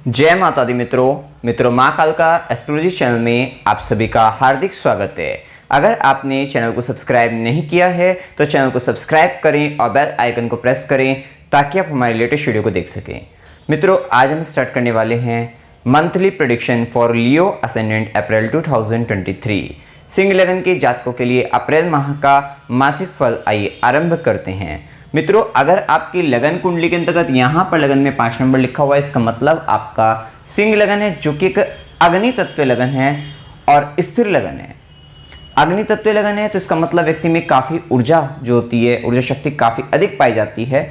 जय माता दी मित्रों माँ कालका एस्ट्रोलॉजी चैनल में आप सभी का हार्दिक स्वागत है। अगर आपने चैनल को सब्सक्राइब नहीं किया है तो चैनल को सब्सक्राइब करें और बेल आइकन को प्रेस करें ताकि आप हमारे लेटेस्ट वीडियो को देख सकें। मित्रों, आज हम स्टार्ट करने वाले हैं monthly prediction for Leo ascendant April 2023। सिंह लगन के जातकों के लिए अप्रैल माह का मासिक फल आइए आरंभ करते हैं। मित्रों, अगर आपकी लगन कुंडली के अंतर्गत यहाँ पर लगन में 5 नंबर लिखा हुआ है, इसका मतलब आपका सिंह लगन है, जो कि एक अग्नि तत्व लगन है और स्थिर लगन है। अग्नि तत्व लगन है तो इसका मतलब व्यक्ति में काफ़ी ऊर्जा जो होती है, ऊर्जा शक्ति काफ़ी अधिक पाई जाती है,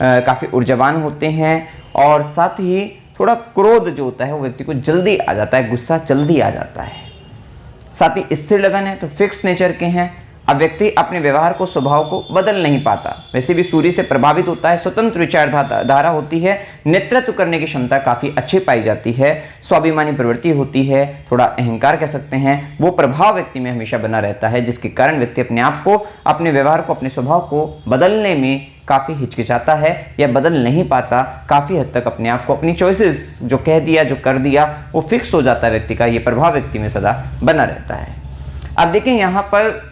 काफ़ी ऊर्जावान होते हैं और साथ ही थोड़ा क्रोध जो होता है वो व्यक्ति को जल्दी आ जाता है, गुस्सा जल्दी आ जाता है। साथ ही स्थिर लगन है तो फिक्स नेचर के हैं। अब व्यक्ति अपने व्यवहार को, स्वभाव को बदल नहीं पाता, वैसे भी सूर्य से प्रभावित होता है, स्वतंत्र विचारधारा होती है, नेतृत्व करने की क्षमता काफ़ी अच्छी पाई जाती है, स्वाभिमानी प्रवृत्ति होती है, थोड़ा अहंकार कह सकते हैं, वो प्रभाव व्यक्ति में हमेशा बना रहता है, जिसके कारण व्यक्ति अपने आप को, अपने व्यवहार को, अपने स्वभाव को बदलने में काफ़ी हिचकिचाता है या बदल नहीं पाता। काफ़ी हद तक अपने आप को, अपनी चॉइसेस जो कह दिया, जो कर दिया, वो फिक्स हो जाता है व्यक्ति का, ये प्रभाव व्यक्ति में सदा बना रहता है। अब देखिए यहाँ पर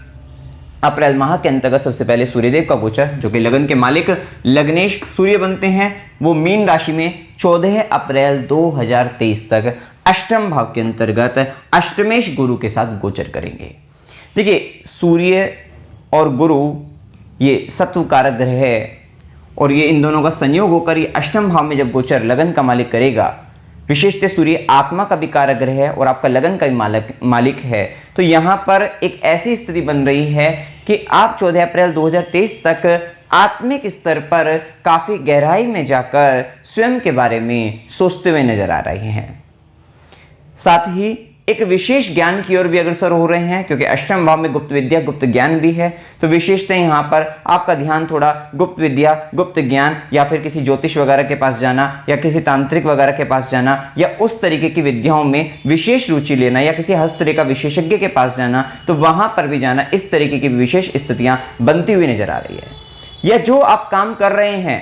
अप्रैल माह के अंतर्गत सबसे पहले सूर्यदेव का गोचर, जो कि लगन के मालिक लग्नेश सूर्य बनते हैं, वो मीन राशि में 14 अप्रैल 2023 तक अष्टम भाव के अंतर्गत अष्टमेश गुरु के साथ गोचर करेंगे। देखिए, सूर्य और गुरु ये सत्व कारक ग्रह है और ये इन दोनों का संयोग होकर ये अष्टम भाव में जब गोचर लगन का मालिक करेगा, विशेषतः सूर्य आत्मा का भी कारक ग्रह है और आपका लगन का भी मालिक है, तो यहाँ पर एक ऐसी स्थिति बन रही है कि आप 14 अप्रैल 2023 तक आत्मिक स्तर पर काफ़ी गहराई में जाकर स्वयं के बारे में सोचते हुए नजर आ रहे हैं। साथ ही एक विशेष ज्ञान की ओर भी अग्रसर हो रहे हैं, क्योंकि अष्टम भाव में गुप्त विद्या, गुप्त ज्ञान भी है, तो विशेषतः यहाँ पर आपका ध्यान थोड़ा गुप्त विद्या, गुप्त ज्ञान या फिर किसी ज्योतिष वगैरह के पास जाना या किसी तांत्रिक वगैरह के पास जाना या उस तरीके की विद्याओं में विशेष रुचि लेना या किसी हस्तरेखा विशेषज्ञ के पास जाना, तो वहां पर भी जाना, इस तरीके की विशेष स्थितियां बनती हुई नजर आ रही है। या जो आप काम कर रहे हैं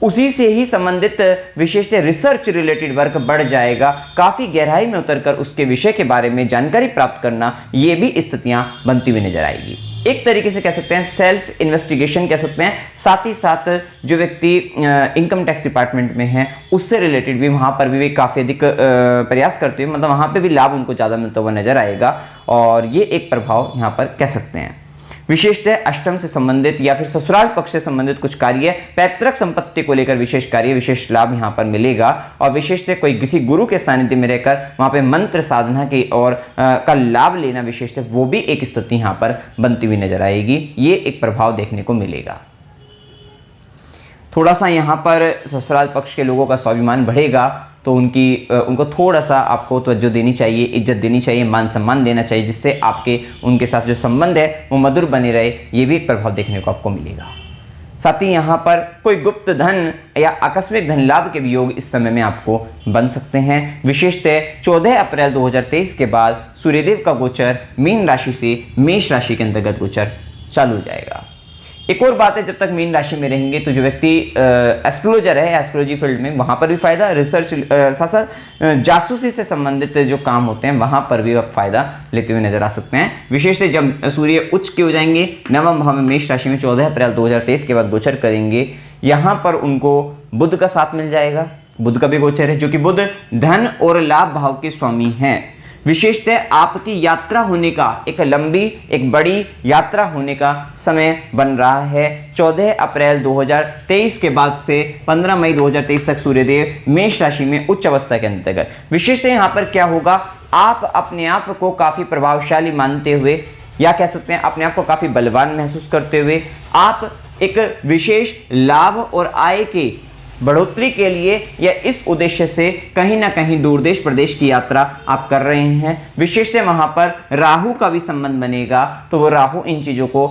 उसी से ही संबंधित विशेषतः रिसर्च रिलेटेड वर्क बढ़ जाएगा, काफ़ी गहराई में उतरकर उसके विषय के बारे में जानकारी प्राप्त करना, ये भी स्थितियां बनती हुई नजर आएगी। एक तरीके से कह सकते हैं सेल्फ इन्वेस्टिगेशन कह सकते हैं। साथ ही साथ जो व्यक्ति इनकम टैक्स डिपार्टमेंट में है उससे रिलेटेड भी वहाँ पर भी काफ़ी अधिक प्रयास करते हुए, मतलब वहाँ पर भी लाभ उनको ज़्यादा मिलता हुआ नजर आएगा और ये एक प्रभाव यहाँ पर कह सकते हैं। विशेषतः अष्टम से संबंधित या फिर ससुराल पक्ष से संबंधित कुछ कार्य, पैतृक संपत्ति को लेकर विशेष कार्य, विशेष लाभ यहाँ पर मिलेगा और विशेषतः कोई किसी गुरु के सानिध्य में रहकर वहाँ पे मंत्र साधना की और का लाभ लेना, विशेषतः वो भी एक स्थिति यहाँ पर बनती हुई नजर आएगी। ये एक प्रभाव देखने को मिलेगा। थोड़ा सा यहाँ पर ससुराल पक्ष के लोगों का स्वाभिमान बढ़ेगा, तो उनको थोड़ा सा आपको तवज्जो देनी चाहिए, इज्जत देनी चाहिए, मान सम्मान देना चाहिए, जिससे आपके उनके साथ जो संबंध है वो मधुर बने रहे। ये भी एक प्रभाव देखने को आपको मिलेगा। साथ ही यहाँ पर कोई गुप्त धन या आकस्मिक धन लाभ के भी योग इस समय में आपको बन सकते हैं। विशेषतः 14 अप्रैल 2023 के बाद सूर्यदेव का गोचर मीन राशि से मेष राशि के अंतर्गत गोचर चालू हो जाएगा। एक और बात है, जब तक मीन राशि में रहेंगे तो जो व्यक्ति एस्ट्रोलॉजर है, एस्ट्रोलॉजी फील्ड में, वहाँ पर भी फायदा, रिसर्च साथ साथ जासूसी से संबंधित जो काम होते हैं वहाँ पर भी आप फायदा लेते हुए नजर आ सकते हैं। विशेषतः जब सूर्य उच्च के हो जाएंगे नवम भाव में मेष राशि में 14 अप्रैल 2023 के बाद गोचर करेंगे, यहाँ पर उनको बुध का साथ मिल जाएगा। बुध का भी गोचर है, जो कि बुध धन और लाभ भाव के स्वामी हैं। विशेषतः आपकी यात्रा होने का, एक लंबी, एक बड़ी यात्रा होने का समय बन रहा है। 14 अप्रैल 2023 के बाद से 15 मई 2023 तक सूर्यदेव मेष राशि में उच्च अवस्था के अंतर्गत। विशेषतः यहाँ पर क्या होगा, आप अपने आप को काफ़ी प्रभावशाली मानते हुए या कह सकते हैं अपने आप को काफ़ी बलवान महसूस करते हुए आप एक विशेष लाभ और आय के बढ़ोतरी के लिए या इस उद्देश्य से कहीं ना कहीं दूर देश प्रदेश की यात्रा आप कर रहे हैं। विशेषतः वहां पर राहु का भी संबंध बनेगा, तो वो राहु इन चीज़ों को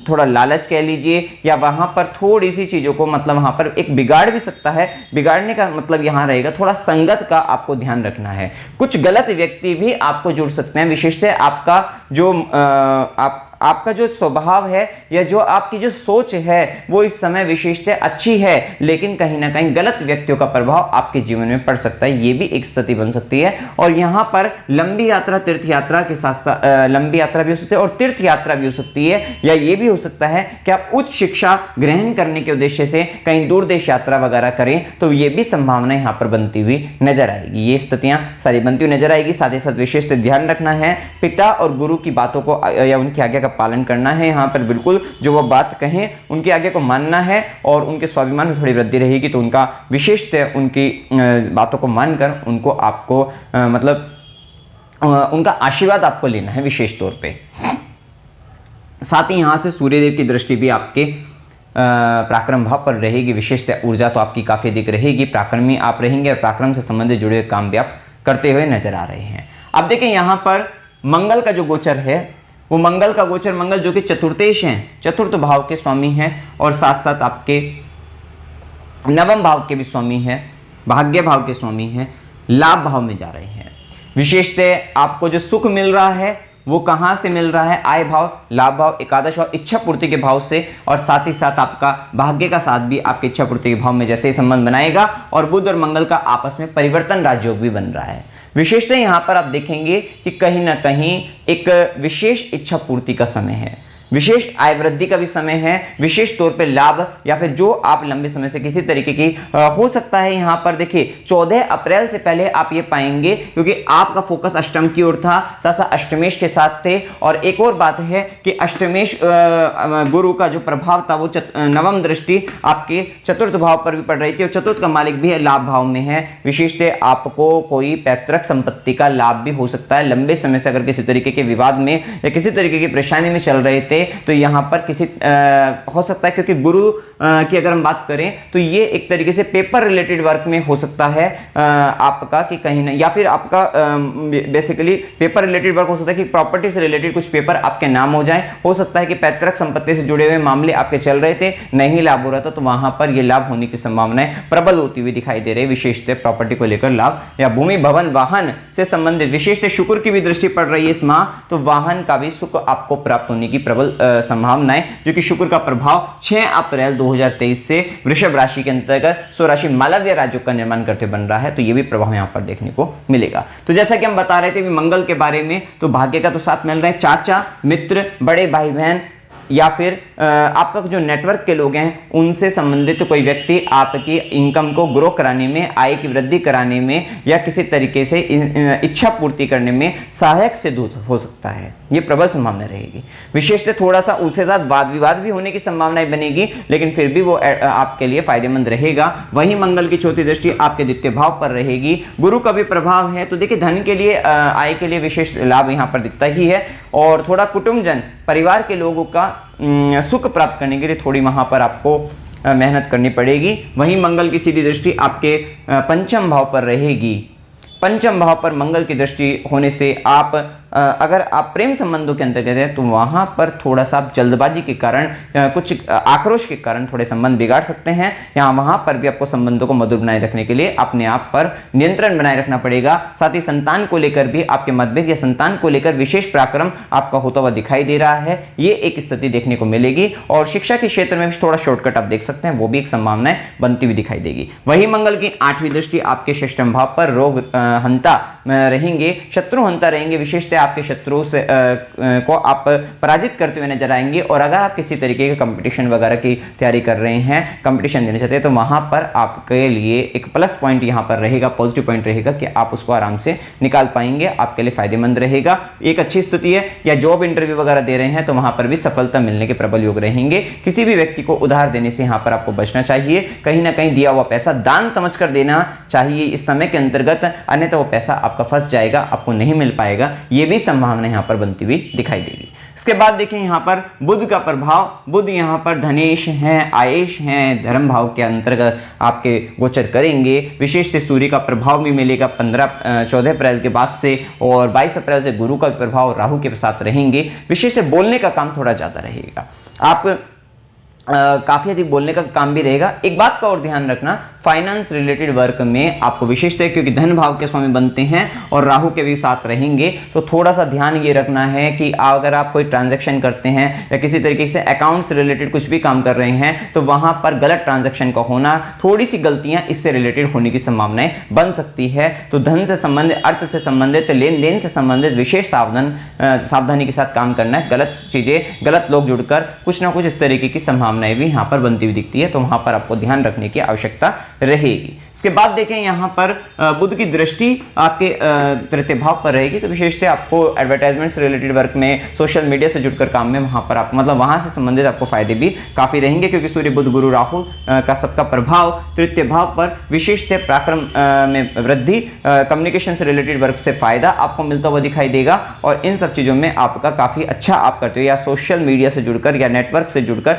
थोड़ा लालच कह लीजिए या वहां पर थोड़ी सी चीज़ों को, मतलब वहां पर एक बिगाड़ भी सकता है। बिगाड़ने का मतलब यहाँ रहेगा थोड़ा संगत का आपको ध्यान रखना है। कुछ गलत व्यक्ति भी आपको जुड़ सकते हैं। विशेषतः आपका जो आप आपका जो स्वभाव है या जो आपकी जो सोच है वो इस समय विशेषतः अच्छी है, लेकिन कहीं ना कहीं गलत व्यक्तियों का प्रभाव आपके जीवन में पड़ सकता है, ये भी एक स्थिति बन सकती है। और यहाँ पर लंबी यात्रा, तीर्थ यात्रा के साथ साथ लंबी यात्रा भी हो सकती है और तीर्थ यात्रा भी हो सकती है, या ये भी हो सकता है कि आप उच्च शिक्षा ग्रहण करने के उद्देश्य से कहीं दूर देश यात्रा वगैरह करें, तो ये भी संभावना यहाँ पर बनती हुई नजर आएगी। ये स्थितियां सारी बनती हुई नजर आएगी। साथ ही साथ विशेष से ध्यान रखना है, पिता और गुरु की बातों को या उनकी आज्ञा का पालन करना है। यहाँ पर बिल्कुल जो वो बात कहें उनकी आज्ञा को मानना है, और उनके स्वाभिमान में थोड़ी वृद्धि रहेगी, तो उनका विशेषतः उनकी बातों को मानकर उनको आपको मतलब उनका आशीर्वाद आपको लेना है विशेष तौर पे। साथ ही यहाँ से सूर्यदेव की दृष्टि भी आपके पराक्रम भाव पर रहेगी। विशेषतः ऊर्जा तो आपकी काफ़ी अधिक रहेगी, पराक्रमी आप रहेंगे और पराक्रम से संबंधित जुड़े हुए काम भी आप करते हुए नजर आ रहे हैं। अब देखें यहाँ पर मंगल का जो गोचर है, वो मंगल का गोचर, मंगल जो कि चतुर्थेश हैं, चतुर्थ भाव के स्वामी हैं, और साथ साथ आपके नवम भाव के भी स्वामी हैं, भाग्य भाव के स्वामी हैं, लाभ भाव में जा रहे हैं। विशेषतः आपको जो सुख मिल रहा है वो कहाँ से मिल रहा है? आय भाव, लाभ भाव, एकादश भाव, इच्छा पूर्ति के भाव से, और साथ ही साथ आपका भाग्य का साथ भी आपके इच्छा पूर्ति के भाव में जैसे ही संबंध बनाएगा, और बुध और मंगल का आपस में परिवर्तन राजयोग भी बन रहा है। विशेषतः यहाँ पर आप देखेंगे कि कहीं ना कहीं एक विशेष इच्छा पूर्ति का समय है, विशेष आय वृद्धि का भी समय है, विशेष तौर पे लाभ, या फिर जो आप लंबे समय से किसी तरीके की हो सकता है। यहाँ पर देखिए 14 अप्रैल से पहले आप ये पाएंगे, क्योंकि आपका फोकस अष्टम की ओर था, साथ साथ अष्टमेश के साथ थे। और एक और बात है कि अष्टमेश गुरु का जो प्रभाव था वो नवम दृष्टि आपके चतुर्थ भाव पर भी पड़ रही थी, और चतुर्थ का मालिक भी लाभ भाव में है। विशेषतः आपको कोई पैतृक संपत्ति का लाभ भी हो सकता है। लंबे समय से अगर किसी तरीके के विवाद में या किसी तरीके की परेशानी में चल रहे थे, तो यहां पर किसी हो सकता है, क्योंकि गुरु की अगर हम बात करें तो ये एक तरीके से पेपर रिलेटेड वर्क में हो सकता है आपका, कि कहीं ना, या फिर आपका बेसिकली पेपर रिलेटेड वर्क हो सकता है कि प्रॉपर्टी से रिलेटेड कुछ पेपर आपके नाम हो जाए। हो सकता है कि पैतृक संपत्ति से जुड़े हुए मामले आपके चल रहे थे, नहीं लाभ हो रहा था, तो वहां पर ये लाभ होने की संभावनाएं प्रबल होती हुई दिखाई दे रही है। विशेषतः प्रॉपर्टी को लेकर लाभ, या भूमि भवन वाहन से संबंधित, विशेषतः शुक्र की भी दृष्टि पड़ रही है इस माह, तो वाहन का भी सुख आपको प्राप्त होने की प्रबल संभावनाएं, जो कि शुक्र का प्रभाव 6 अप्रैल 2023 से वृषभ राशि के अंतर्गत स्वराशि मालव्य राज्यों का निर्माण करते बन रहा है, तो ये भी प्रभाव यहां पर देखने को मिलेगा। तो जैसा कि हम बता रहे थे मंगल के बारे में, तो भाग्य का तो साथ मिल रहा है, चाचा, मित्र, बड़े भाई बहन, या फिर आपका जो नेटवर्क के लोग हैं उनसे संबंधित कोई व्यक्ति आपकी इनकम को ग्रो कराने में, आय की वृद्धि कराने में, या किसी तरीके से इच्छा पूर्ति करने में सहायक सिद्ध हो सकता है। ये प्रबल संभावना रहेगी। विशेषतः थोड़ा सा उसके साथ वाद विवाद भी होने की संभावनाएं बनेगी, लेकिन फिर भी वो आपके लिए फायदेमंद रहेगा। वहीं मंगल की चौथी दृष्टि आपके द्वितीय भाव पर रहेगी, गुरु का भी प्रभाव है, तो देखिए धन के लिए, आय के लिए विशेष लाभ यहाँ पर दिखता ही है। और थोड़ा कुटुंबजन, परिवार के लोगों का सुख प्राप्त करने के लिए थोड़ी वहां पर आपको मेहनत करनी पड़ेगी। वहीं मंगल की सीधी दृष्टि आपके पंचम भाव पर रहेगी। पंचम भाव पर मंगल की दृष्टि होने से आप अगर आप प्रेम संबंधों के अंतर्गत है, तो वहां पर थोड़ा सा जल्दबाजी के कारण, कुछ आक्रोश के कारण थोड़े संबंध बिगाड़ सकते हैं। यहाँ वहां पर भी आपको संबंधों को मधुर बनाए रखने के लिए अपने आप पर नियंत्रण बनाए रखना पड़ेगा। साथ ही संतान को लेकर भी आपके मतभेद या संतान को लेकर विशेष पराक्रम आपका होता हुआ दिखाई दे रहा है, ये एक स्थिति देखने को मिलेगी। और शिक्षा के क्षेत्र में भी थोड़ा शॉर्टकट आप देख सकते हैं, वो भी एक संभावनाएं बनती हुई दिखाई देगी। वही मंगल की 8वीं दृष्टि आपके षष्ठम भाव पर रोग हंता रहेंगे, शत्रु हंता रहेंगे। विशेषतः आपके शत्रुओं से को आप पराजित करते हुए नजर आएंगे। और अगर आप किसी तरीके के कंपटीशन वगैरह की तैयारी कर रहे हैं, कंपटीशन देना चाहते हैं, तो वहां पर आपके लिए एक प्लस पॉइंट यहां पर रहेगा, पॉजिटिव पॉइंट रहेगा कि आप उसको आराम से निकाल पाएंगे, आपके लिए फायदेमंद रहेगा। एक अच्छी स्थिति है। या जॉब इंटरव्यू वगैरह दे रहे हैं, तो वहां पर भी सफलता मिलने के प्रबल योग रहेंगे। किसी भी व्यक्ति को उधार देने से यहां पर आपको बचना चाहिए। कहीं ना कहीं दिया हुआ पैसा दान समझकर देना चाहिए इस समय के अंतर्गत, अन्यथा वो पैसा आपका फंस जाएगा, आपको नहीं मिल पाएगा। ये भी संभावना यहां पर बनती हुई दिखाई देगी। इसके बाद देखिए यहां पर बुध का प्रभाव, बुध यहां पर धनेश हैं, आयेश हैं, धर्म भाव के अंतर्गत आपके गोचर करेंगे। विशेष से सूर्य का प्रभाव भी मिलेगा 14 अप्रैल के बाद से, और 22 अप्रैल से गुरु का प्रभाव राहु के साथ रहेंगे। विशेष से बोलने का काम थोड़ा ज्यादा रहेगा। आप काफ़ी अधिक बोलने का काम भी रहेगा। एक बात का और ध्यान रखना, फाइनेंस रिलेटेड वर्क में आपको विशेषतः, क्योंकि धन भाव के स्वामी बनते हैं और राहु के भी साथ रहेंगे, तो थोड़ा सा ध्यान ये रखना है कि अगर आप कोई ट्रांजैक्शन करते हैं या किसी तरीके से अकाउंट्स रिलेटेड कुछ भी काम कर रहे हैं तो वहां पर गलत ट्रांजैक्शन का होना, थोड़ी सी गलतियां इससे रिलेटेड होने की संभावनाएं बन सकती है। तो धन से संबंधित, अर्थ से संबंधित, लेन देन से संबंधित विशेष सावधानी के साथ काम करना है। गलत चीजें, गलत लोग जुड़कर कुछ ना कुछ इस तरीके की संभावनाएं भी यहां पर बनती हुई दिखती है, तो वहां पर आपको ध्यान रखने की आवश्यकता रहेगी। इसके बाद देखें यहां पर बुध की दृष्टि आपके तृतीय भाव पर रहेगी, तो विशेषतः आपको एडवर्टाइजमेंट से रिलेटेड वर्क में, सोशल मीडिया से जुड़कर काम में, वहां पर आप मतलब वहां से संबंधित आपको फायदे भी काफी रहेंगे, क्योंकि सूर्य बुध गुरु राहु का सबका प्रभाव तृतीय भाव पर, विशेषतः पराक्रम में वृद्धि, कम्युनिकेशन से रिलेटेड वर्क से फायदा आपको मिलता हुआ दिखाई देगा। और इन सब चीजों में आपका काफी अच्छा आप करते हो, या सोशल मीडिया से जुड़कर या नेटवर्क से जुड़कर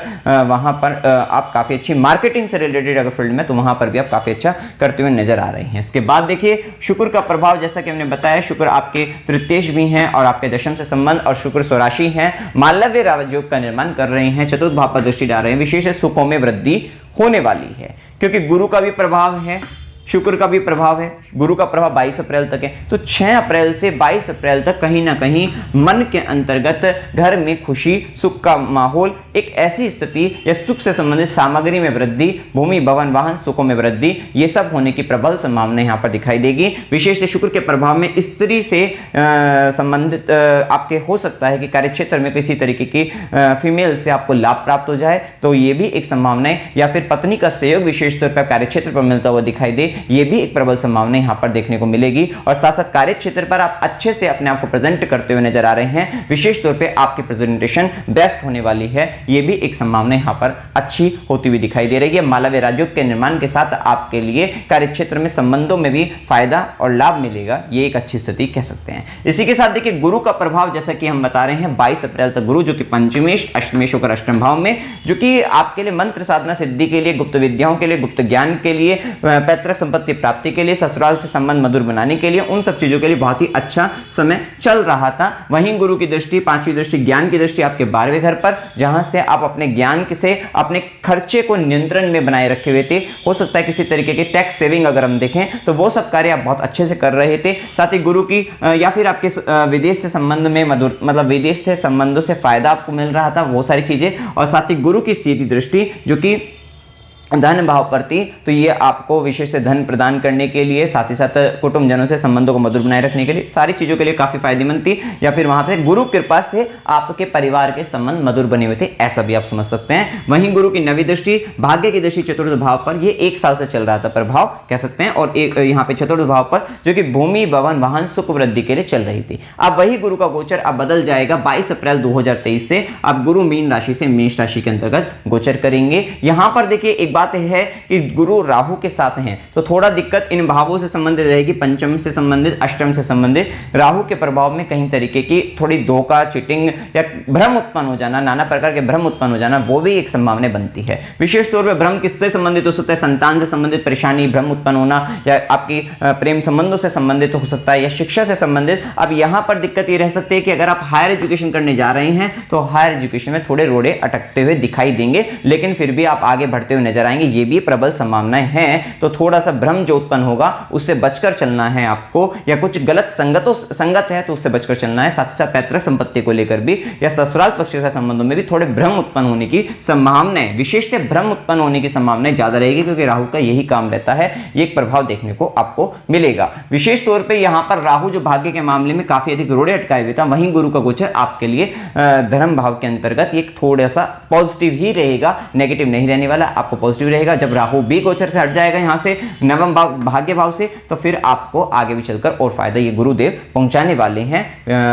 वहां पर आप काफी अच्छी मार्केटिंग से रिलेटेड अगर फील्ड में, तो वहां पर भी आप काफी अच्छा करते हुए नजर आ रहे हैं। इसके बाद देखिए शुक्र का प्रभाव, जैसा कि हमने बताया शुक्र आपके तृतीयेश भी हैं और आपके दशम से संबंध, और शुक्र स्वराशि हैं, मालव्य राजयोग का निर्माण कर रहे हैं, चतुर्थ भाव पर दृष्टि डाल रहे हैं, विशेष सुखों में वृद्धि होने वाली है, क्योंकि गुरु का भी प्रभाव है, शुक्र का भी प्रभाव है। गुरु का प्रभाव 22 अप्रैल तक है, तो 6 अप्रैल से 22 अप्रैल तक कहीं ना कहीं मन के अंतर्गत घर में खुशी, सुख का माहौल, एक ऐसी स्थिति या सुख से संबंधित सामग्री में वृद्धि, भूमि भवन वाहन सुखों में वृद्धि, ये सब होने की प्रबल संभावना यहाँ पर दिखाई देगी। विशेष शुक्र के प्रभाव में स्त्री से संबंधित आपके हो सकता है कि कार्यक्षेत्र में किसी तरीके की फीमेल से आपको लाभ प्राप्त हो जाए, तो ये भी एक संभावना है, या फिर पत्नी का सहयोग विशेष तौर पर कार्यक्षेत्र पर मिलता हुआ दिखाई दे, ये भी एक प्रबल संभावना यहां पर देखने को मिलेगी। और साथ साथ कार्य क्षेत्र पर आप अच्छे से अपने आप को प्रेजेंट करते हुए नजर आ रहे हैं, विशेष तौर पे आपकी प्रेजेंटेशन बेस्ट होने वाली है, ये भी एक संभावना यहां पर अच्छी होती हुई दिखाई दे रही है। मालव्य राजयोग के निर्माण के साथ आपके लिए कार्य क्षेत्र में संबंधों में भी फायदा और लाभ मिलेगा, ये एक अच्छी स्थिति कह सकते हैं। इसी के साथ देखिए गुरु का प्रभाव, जैसा कि हम बता रहे हैं 22 अप्रैल तक गुरु, जो कि पंचमेश अष्टमेश होकर अष्टम भाव में, जो कि आपके लिए मंत्र साधना सिद्धि के लिए, गुप्त विद्याओं के लिए, गुप्त ज्ञान के लिए, पैतृक संपत्ति प्राप्ति के लिए, ससुराल से संबंध मधुर बनाने के लिए, उन सब चीजों के लिए बहुत ही अच्छा समय चल रहा था। वहीं गुरु की दृष्टि, पांचवी दृष्टि, ज्ञान की दृष्टि आपके 12वें घर पर, जहां से आप अपने ज्ञान से अपने खर्चे को नियंत्रण में बनाए रखे हुए थे। हो सकता है किसी तरीके की टैक्स सेविंग अगर हम देखें तो वो सब कार्य आप बहुत अच्छे से कर रहे थे। साथ ही गुरु की या फिर आपके विदेश से संबंध में मधुर, मतलब विदेश से संबंधों से फायदा आपको मिल रहा था, वो सारी चीजें। और साथ ही गुरु की सीधी दृष्टि जो कि धन भाव पर थी, तो ये आपको विशेष धन प्रदान करने के लिए, साथ ही साथ कुटुंबजनों से संबंधों को मधुर बनाए रखने के लिए, सारी चीजों के लिए काफी फायदेमंद थी। या फिर वहां पे गुरु कृपा से आपके परिवार के संबंध मधुर बने हुए थे, ऐसा भी आप समझ सकते हैं। वहीं गुरु की नवी दृष्टि, भाग्य की दृष्टि चतुर्थ भाव पर, ये 1 साल से चल रहा था प्रभाव कह सकते हैं, और एक यहाँ पे चतुर्थ भाव पर जो कि भूमि भवन वाहन सुख वृद्धि के लिए चल रही थी। अब वही गुरु का गोचर अब बदल जाएगा 22 अप्रैल 2023 से। अब गुरु मीन राशि से मेष राशि के अंतर्गत गोचर करेंगे। यहां पर देखिए एक बात है कि गुरु राहु के साथ हैं, तो थोड़ा दिक्कत इन भावों से संबंधित रहेगी, पंचम से संबंधित, अष्टम से संबंधित। राहु के प्रभाव में कहीं तरीके की थोड़ी धोखा, चीटिंग या भ्रम उत्पन्न हो जाना, नाना प्रकार के भ्रम उत्पन्न हो जाना, वो भी एक संभावना बनती है। विशेष तौर पर भ्रम किससे संबंधित हो सकता है? संतान से संबंधित परेशानी, भ्रम उत्पन्न होना, या आपकी प्रेम संबंधों से संबंधित हो सकता है, या शिक्षा से संबंधित। अब यहां पर दिक्कत ये रह सकती है कि अगर आप हायर एजुकेशन करने जा रहे हैं तो हायर एजुकेशन में थोड़े रोड़े अटकते हुए दिखाई देंगे, लेकिन फिर भी आप आगे बढ़ते हुए नजर आएंगे, ये भी प्रबल संभावनाएं हैं। तो थोड़ा सा भ्रम जो उत्पन्न होगा उससे बचकर चलना है आपको, या कुछ गलत संगत है तो उससे बचकर चलना है। साथ ही साथ पैतृक संपत्ति को लेकर भी या ससुराल पक्ष से संबंधों में भी थोड़े भ्रम उत्पन्न होने की संभावनाएं, विशेषतः भ्रम उत्पन्न होने की संभावनाएं ज्यादा रहेगी, क्योंकि राहु का यही काम रहता है। ये एक प्रभाव देखने को आपको मिलेगा। विशेष तौर पर यहां पर राहु जो भाग्य के मामले में काफी अधिक रोड़े अटकाए हुए था, वहीं गुरु का गोचर आपके लिए धर्म भाव के अंतर्गत एक थोड़ा सा पॉजिटिव ही रहेगा, नेगेटिव नहीं रहने वाला, आपको पॉजिटिव रहेगा। जब राहु भी गोचर से हट जाएगा यहां से नवम भाव, भाग्य भाव से, तो फिर आपको आगे भी चलकर और फायदा ये गुरुदेव पहुंचाने वाले हैं।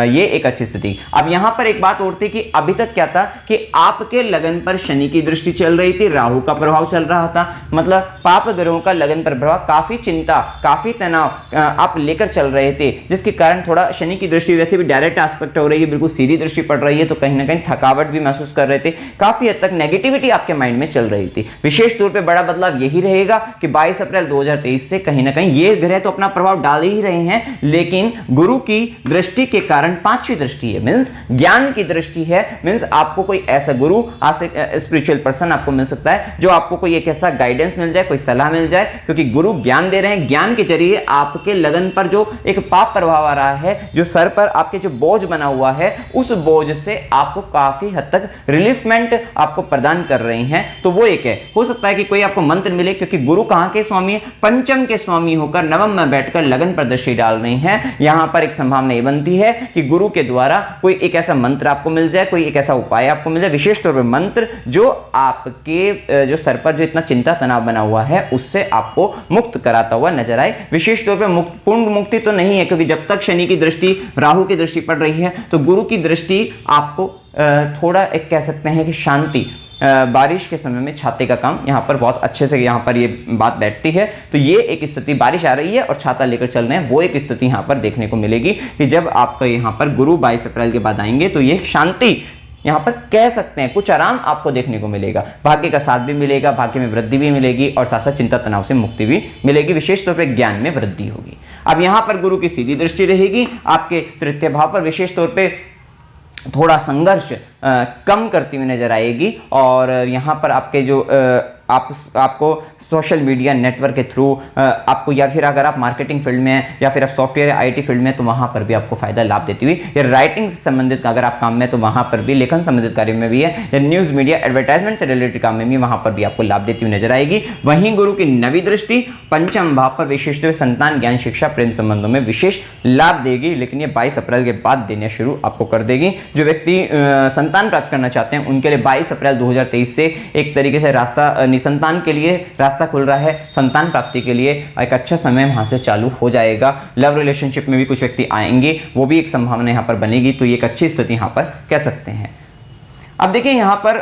ये एक अच्छी स्थिति। अब यहां पर एक बात और थी कि अभी तक क्या था कि आपके लगन पर शनि की दृष्टि चल रही थी, राहु का प्रभाव चल रहा था, मतलब पाप ग्रहों का लगन पर प्रभाव, काफी चिंता, काफी तनाव आप लेकर चल रहे थे, जिसके कारण थोड़ा शनि की दृष्टि वैसे भी डायरेक्ट एस्पेक्ट हो रही है, बिल्कुल सीधी दृष्टि पड़ रही है, तो कहीं ना कहीं थकावट भी महसूस कर रहे थे, काफी हद तक नेगेटिविटी आपके माइंड में चल रही थी। विशेष तौर पे बड़ा बदलाव यही रहेगा कि 22 अप्रैल 2023 से कहीं ना कहीं ये ग्रह तो अपना प्रभाव डाल ही रहे हैं, लेकिन गुरु की दृष्टि के कारण पांचवी दृष्टि है, मींस ज्ञान की दृष्टि है। मींस आपको कोई ऐसा गुरु, स्पिरिचुअल पर्सन आपको मिल सकता है जो आपको कोई एक ऐसा गाइडेंस मिल जाए, कोई सलाह मिल जाए, क्योंकि गुरु ज्ञान दे रहे हैं। ज्ञान के जरिए आपके लगन पर जो एक पाप प्रभाव आ रहा है, जो सर पर आपके जो बोझ बना हुआ है, उस बोझ से आपको काफी हद तक रिलीफमेंट आपको प्रदान कर रही हैं। तो वो एक है। हो सकता है कि कोई आपको मंत्र मिले, क्योंकि गुरु कहां के स्वामी है, पंचम के स्वामी होकर नवम में बैठकर लगन पर दृष्टि डाल रही हैं। यहां पर एक संभावना ये बनती है कि गुरु के द्वारा कोई एक ऐसा मंत्र आपको मिल जाए, कोई एक ऐसा उपाय आपको मिल जाए, विशेष तौर पर मंत्र जो आपके जो सर पर जो इतना चिंता तनाव बना हुआ है उससे आपको मुक्त कराता हुआ नजर आए। विशेष तौर पर पूर्ण मुक्ति तो नहीं है, क्योंकि जब तक शनि की दृष्टि, राहु की दृष्टि पड़ रही है, तो गुरु की दृष्टि आपको थोड़ा एक कह सकते हैं कि शांति, बारिश के समय में छाते का काम यहाँ पर बहुत अच्छे से यहाँ पर ये बात बैठती है। तो ये एक स्थिति, बारिश आ रही है और छाता लेकर चल रहे हैं, वो एक स्थिति यहाँ पर देखने को मिलेगी कि जब आपका यहाँ पर गुरु 22 अप्रैल के बाद आएंगे तो ये शांति यहाँ पर कह सकते हैं, कुछ आराम आपको देखने को मिलेगा। भाग्य का साथ भी मिलेगा, भाग्य में वृद्धि भी मिलेगी और साथ साथ चिंता तनाव से मुक्ति भी मिलेगी। विशेष तौर पर ज्ञान में वृद्धि होगी। अब यहाँ पर गुरु की सीधी दृष्टि रहेगी आपके तृतीय भाव पर, विशेष तौर पे थोड़ा संघर्ष कम करती हुई नजर आएगी। और यहाँ पर आपके जो आपको सोशल मीडिया नेटवर्क के थ्रू आपको, या फिर अगर आप मार्केटिंग फील्ड में हैं या फिर आप सॉफ्टवेयर आईटी फील्ड में, तो वहाँ पर भी आपको फायदा लाभ देती हुई, या राइटिंग से संबंधित अगर आप काम में तो वहाँ पर भी, लेखन संबंधित कार्य में भी है, या न्यूज़ मीडिया एडवर्टाइजमेंट से रिलेटेड काम में भी वहाँ पर भी आपको लाभ देती हुई नजर आएगी। वहीं गुरु की नवी दृष्टि पंचम भाव पर विशेष तौर पर संतान, ज्ञान, शिक्षा, प्रेम संबंधों में विशेष लाभ देगी, लेकिन ये 22 अप्रैल के बाद देना शुरू आपको कर देगी। जो व्यक्ति संतान प्राप्त करना चाहते हैं उनके लिए 22 अप्रैल 2023 से एक तरीके से रास्ता, संतान के लिए रास्ता खुल रहा है। संतान प्राप्ति के लिए एक अच्छा समय वहां से चालू हो जाएगा। लव रिलेशनशिप में भी कुछ व्यक्ति आएंगे, वो भी एक संभावना यहां पर बनेगी। तो ये एक अच्छी स्थिति यहां पर कह सकते हैं। अब देखिए यहाँ पर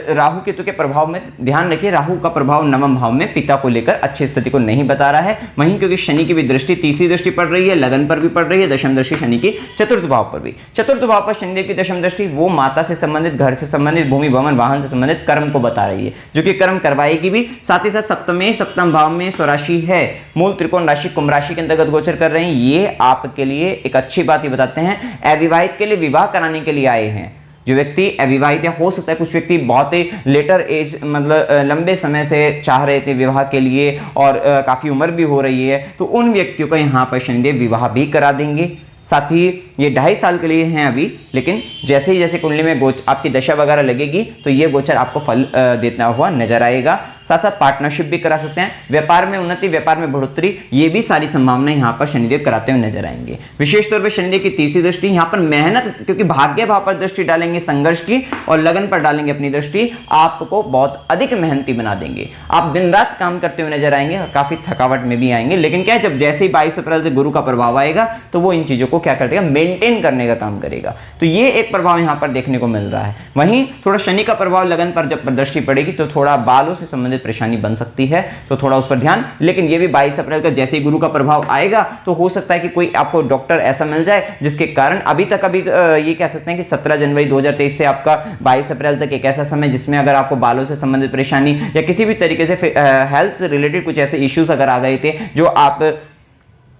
राहु केतु के प्रभाव में ध्यान रखिए, राहु का प्रभाव नवम भाव में पिता को लेकर अच्छी स्थिति को नहीं बता रहा है। वहीं क्योंकि शनि की भी दृष्टि, तीसरी दृष्टि पड़ रही है, लगन पर भी पड़ रही है, दशम दृष्टि शनि की चतुर्थ भाव पर भी। चतुर्थ भाव पर शनिदेव की दशम दृष्टि वो माता से संबंधित, घर से संबंधित, भूमि भवन वाहन से संबंधित कर्म को बता रही है, जो कि कर्म करवाएगी भी। साथ ही साथ सप्तम भाव में स्वराशि है, मूल त्रिकोण राशि कुंभ राशि के अंतर्गत गोचर कर रहे हैं। ये आपके लिए एक अच्छी बात ही बताते हैं। अविवाहित के लिए विवाह कराने के लिए आए हैं। जो व्यक्ति अविवाहित, या हो सकता है कुछ व्यक्ति बहुत ही लेटर एज, मतलब लंबे समय से चाह रहे थे विवाह के लिए और काफ़ी उम्र भी हो रही है, तो उन व्यक्तियों का यहाँ पर शनिदेव विवाह भी करा देंगे। साथ ही ये 2.5 साल के लिए हैं अभी, लेकिन जैसे ही जैसे कुंडली में आपकी दशा वगैरह लगेगी तो ये गोचर आपको फल देता हुआ नजर आएगा। साथ साथ पार्टनरशिप भी करा सकते हैं, व्यापार में उन्नति, व्यापार में बढ़ोतरी, ये भी सारी संभावनाएं यहाँ पर शनिदेव कराते हुए नजर आएंगे। विशेष तौर पर शनिदेव की तीसरी दृष्टि यहाँ पर मेहनत, क्योंकि भाग्य भाव पर दृष्टि डालेंगे संघर्ष की और लगन पर डालेंगे अपनी दृष्टि, आपको बहुत अधिक मेहनती बना देंगे। आप दिन रात काम करते हुए नजर आएंगे और काफी थकावट में भी आएंगे। लेकिन क्या है, जब जैसे ही 22 अप्रैल से गुरु का प्रभाव आएगा तो वो इन चीजों को क्या कर देगा, मेंटेन करने का काम करेगा। तो ये एक प्रभाव यहाँ पर देखने को मिल रहा है। वहीं थोड़ा शनि का प्रभाव लगन पर जब दृष्टि पड़ेगी तो थोड़ा बालों से संबंधित परेशानी बन सकती है, तो थोड़ा उस पर ध्यान। लेकिन ये भी 22 अप्रैल का जैसे ही गुरु का प्रभाव आएगा तो हो सकता है कि कोई आपको डॉक्टर ऐसा मिल जाए जिसके कारण अभी ये कह सकते हैं कि 17 जनवरी 2023 से आपका 22 अप्रैल तक एक ऐसा समय जिसमें अगर आपको बालों से संबंधित परेशानी या किसी भी तरीके से हेल्थ से रिलेटेड कुछ ऐसे इश्यूज अगर आ गए थे जो आप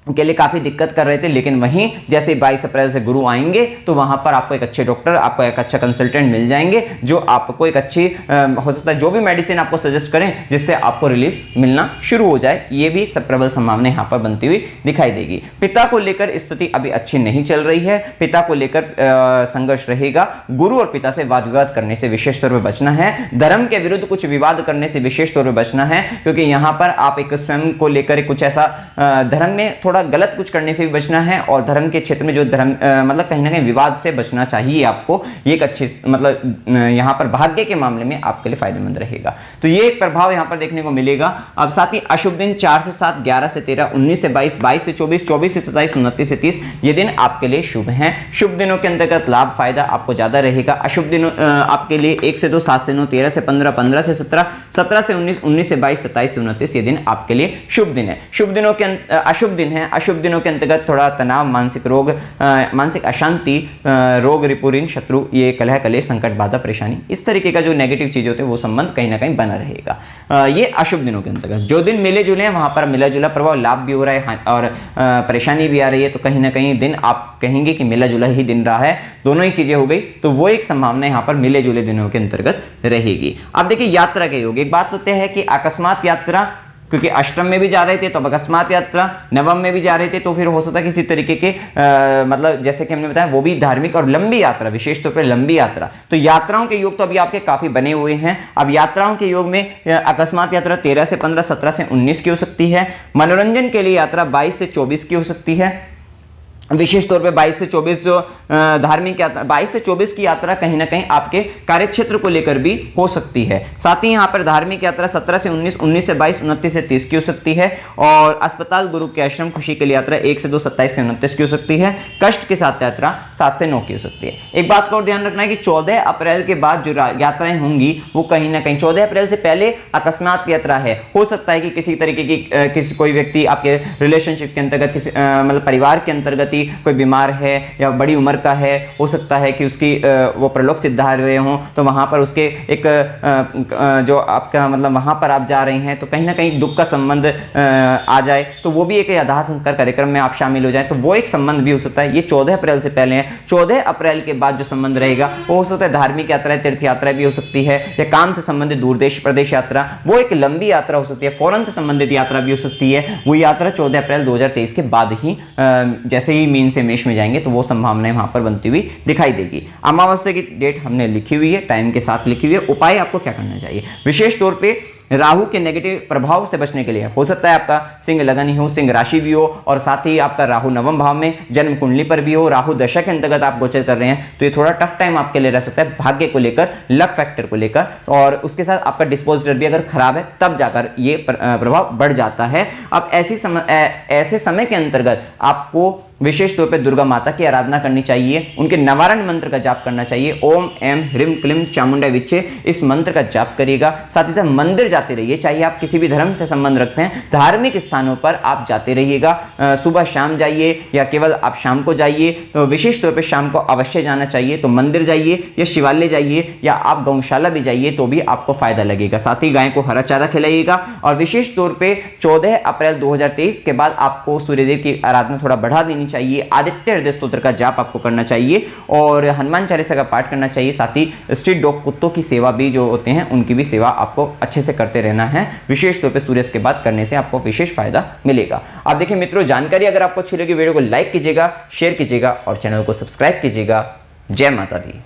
के लिए काफ़ी दिक्कत कर रहे थे, लेकिन वहीं जैसे 22 अप्रैल से गुरु आएंगे तो वहां पर आपको एक अच्छे डॉक्टर, आपको एक अच्छा कंसल्टेंट मिल जाएंगे जो आपको एक अच्छी हो सकता है जो भी मेडिसिन आपको सजेस्ट करें जिससे आपको रिलीफ मिलना शुरू हो जाए। ये भी सब प्रबल संभावना यहाँ पर बनती हुई दिखाई देगी। पिता को लेकर स्थिति अभी अच्छी नहीं चल रही है, पिता को लेकर संघर्ष रहेगा। गुरु और पिता से वाद विवाद करने से विशेष तौर पर बचना है। धर्म के विरुद्ध कुछ विवाद करने से विशेष तौर पर बचना है, क्योंकि यहाँ पर आप एक स्वयं को लेकर कुछ ऐसा धर्म में थोड़ा गलत कुछ करने से भी बचना है, और धर्म के क्षेत्र में जो धर्म मतलब कहीं ना कहीं विवाद से बचना चाहिए आपको। ये एक अच्छी मतलब यहाँ पर भाग्य के मामले में आपके लिए फायदेमंद रहेगा। तो ये एक प्रभाव यहाँ पर देखने को मिलेगा। अब साथ ही अशुभ दिन 4 से 7, 11 से 13, 19 से 22, 22 से 24, 24 से 27, 29 से 30 ये दिन आपके लिए शुभ हैं। शुभ दिनों के अंतर्गत लाभ फायदा आपको ज्यादा रहेगा। अशुभ दिन आपके लिए 1 से 2, 7 से 9, 13 से 15, 15 से 17, 17 से 19, 19 से 22, 27 से 29 ये दिन आपके लिए शुभ दिन है। शुभ दिनों के अशुभ दिन है हैं। अशुभ दिनों के अंतर्गत थोड़ा तनाव, मानसिक रोग, मानसिक अशांति, रोग, रिपुऋण, शत्रु, ये कलह, कलेश, संकट, बाधा, परेशानी, इस तरीके का जो नेगेटिव चीज़ होते हैं वो संबंध कहीं ना कहीं बना रहेगा। ये अशुभ दिनों के अंतर्गत। जो दिन मिले जुले हैं वहाँ पर मिला जुला प्रभाव, लाभ भी हो रहा है और परेशानी भी आ रही है, तो कहीं ना कहीं दिन आप कहेंगे कि मिला जुला ही दिन रहा है, दोनों ही चीज़ें हो गई, तो वो एक संभावना यहाँ पर मिले जुले दिनों के अंतर्गत रहेगी। अब देखिए यात्रा के योग, एक बात तो तय है कि अकस्मात यात्रा, क्योंकि अष्टम में भी जा रहे थे तो अकस्मात यात्रा, नवम में भी जा रहे थे तो फिर हो सकता है किसी तरीके के मतलब जैसे कि हमने बताया वो भी धार्मिक, और लंबी यात्रा, विशेष तौर पे लंबी यात्रा। तो यात्राओं के योग तो अभी आपके काफी बने हुए हैं। अब यात्राओं के योग में अकस्मात यात्रा 13 से 15, 17 से 19 की हो सकती है। मनोरंजन के लिए यात्रा 22 से 24 की हो सकती है। विशेष तौर पे 22 से 24 जो धार्मिक यात्रा, 22 से 24 की यात्रा कहीं ना कहीं आपके कार्यक्षेत्र को लेकर भी हो सकती है। साथ ही यहाँ पर धार्मिक यात्रा 17 से 19, 19 से 22, 29 से 30 की हो सकती है। और अस्पताल, गुरु के आश्रम, खुशी के लिए यात्रा 1 से 2, 27 से 29 की हो सकती है। कष्ट के साथ यात्रा 7 से 9 की हो सकती है। एक बात का और ध्यान रखना है कि 14 अप्रैल के बाद जो यात्राएं होंगी वो कहीं ना कहीं 14 अप्रैल से पहले अकस्मात यात्रा है। हो सकता है कि किसी तरीके की कोई व्यक्ति आपके रिलेशनशिप के अंतर्गत, किसी मतलब परिवार के अंतर्गत कोई बीमार है या बड़ी उम्र का है, हो सकता है कि उसकी वो प्रलोक सिद्धा हुए हों, तो वहाँ पर उसके एक जो आपका मतलब वहाँ पर आप जा रहे हैं तो कहीं ना कहीं दुख का संबंध आ जाए, तो वो भी एक दाह संस्कार कार्यक्रम में आप शामिल हो जाए, तो वो एक संबंध भी हो सकता है। ये 14 अप्रैल से पहले है। 14 अप्रैल के बाद जो संबंध रहेगा वो हो सकता है धार्मिक यात्रा, तीर्थ यात्रा भी हो सकती है, या काम से संबंधित दूर देश प्रदेश यात्रा, वो एक लंबी यात्रा हो सकती है। फॉरेन से संबंधित यात्रा भी हो सकती है। वो यात्रा 14 अप्रैल 2023 के बाद ही जैसे ही मीन से मेष में जाएंगे तो वो संभावनाएं वहां पर बनती हुई दिखाई देगी। अमावस्या की डेट हमने लिखी हुई है, टाइम के साथ लिखी हुई है। उपाय आपको क्या करना चाहिए? विशेष तौर पे राहु के नेगेटिव प्रभाव से बचने के लिए हो सकता है आपका सिंह लगन ही हो, सिंह राशि भी हो, और साथ ही आपका राहु नवम भाव में जन्म कुंडली पर भी हो, राहु दशा के अंतर्गत आप गोचर कर रहे हैं, तो ये थोड़ा टफ टाइम आपके लिए रह सकता है भाग्य को लेकर, लक फैक्टर को लेकर, और उसके साथ आपका डिस्पोजिटर भी अगर खराब है तब जाकर ये प्रभाव बढ़ जाता है। अब ऐसे समय के अंतर्गत आपको विशेष तौर पे दुर्गा माता की आराधना करनी चाहिए, उनके निवारण मंत्र का जाप करना चाहिए। ओम एम ह्रीम क्लीम चामुंडा विच्चे, इस मंत्र का जाप करिएगा। साथ ही साथ मंदिर जाते रहिए, चाहे आप किसी भी धर्म से संबंध रखते हैं, धार्मिक स्थानों पर आप जाते रहिएगा। सुबह शाम जाइए या केवल आप शाम को जाइए, तो विशेष तौर पे शाम को अवश्य जाना चाहिए। तो मंदिर जाइए या शिवालय जाइए या आप गौशाला भी जाइए तो भी आपको फायदा लगेगा। साथ ही गाय को हरा चारा खिलाइएगा। और विशेष तौर पे 14 अप्रैल 2023 के बाद आपको सूर्यदेव की आराधना थोड़ा बढ़ा देनी चाहिए। आदित्य हृदय स्तोत्र का जाप आपको करना चाहिए और हनुमान चालीसा का पाठ करना चाहिए। साथ ही स्ट्रीट डॉग, कुत्तों की सेवा भी जो होते हैं उनकी भी सेवा आपको अच्छे से करते रहना है। विशेष तौर पे सूर्यास्त के बाद करने से आपको विशेष फायदा मिलेगा। आप देखिए मित्रों, जानकारी अगर आपको अच्छी लगी वीडियो को लाइक कीजिएगा, शेयर कीजिएगा और चैनल को सब्सक्राइब कीजिएगा। जय माता दी।